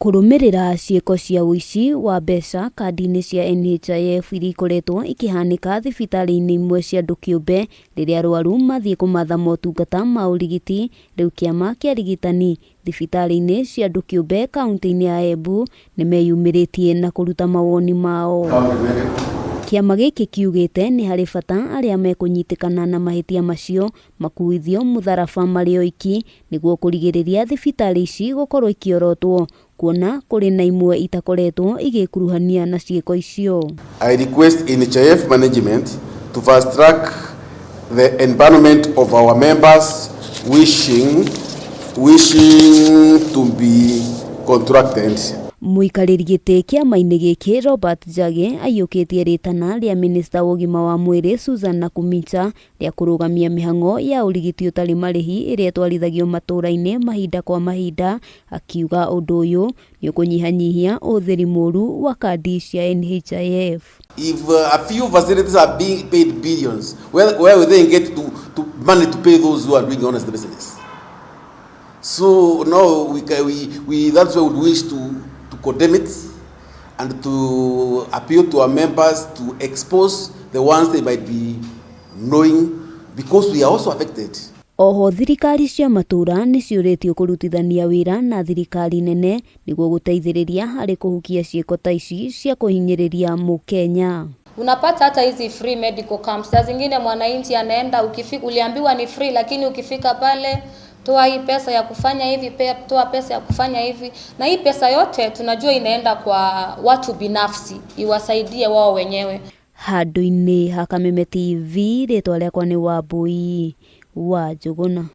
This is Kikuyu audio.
Kurumirira ciiko cia uici wa mbeca kandi-ini cia NHIF iria ikoretwo ikihanika thibitari-ini imwe cia andu kiumbe riria arwaru mathie kumatha motungata ma urigiti. Riu Kiama kia arigitani thibitari-ini cia andu kiumbe kaunti-ini ya Embu nimeyumiritie na kuruta mawoni mao. Kiama giki kiugite ni hari bata aria mekunyitikana na mahitia macio makuithio mutharaba mari oiki niguo kurigiriria thibitari ici gukorwo ikiorotwo kuona kuri na imwe itakoretwo igikuruhania na ciiko icio. I request NHIF management to fast track the environment of our members wishing to be contracted. Muikariri giti kiama-ini giki Robert Jage ayukitie ritana ria minista wa ugima wa mwiri Susan Nakumicha ria kurugamia mihango ya urigiti utari marihi iria twarithagio matura-ini mahinda kwa mahinda, akiuga undu uyu ni ukunyihanyihia uthiri muru wa kandi cia NHIF. If a few facilities are being paid billions, where will they get to money to pay those who are doing honest business? So now we that's why we wish to condemn it and to appeal to our members to expose the ones they might be knowing, because we are also affected. Oho thirikari cia matura ni ciuritio kurutithania wira na thirikari nene niguo guteithiriria hari kuhukia ciiko ta ici cia kuhinyiriria mukenya. Unapata hata hizi free medical camps, saa zingine mwananchi anaenda, ukifika uliambiwa ni free, lakini ukifika pale toa hii pesa ya kufanya hivi, toa pesa ya kufanya hivi, na hii pesa yote tunajua inaenda kwa watu binafsi iwasaidie wao wenyewe. Handu-ini ha Kameme TV ritwa riakwa ni Wambui wa Njuguna.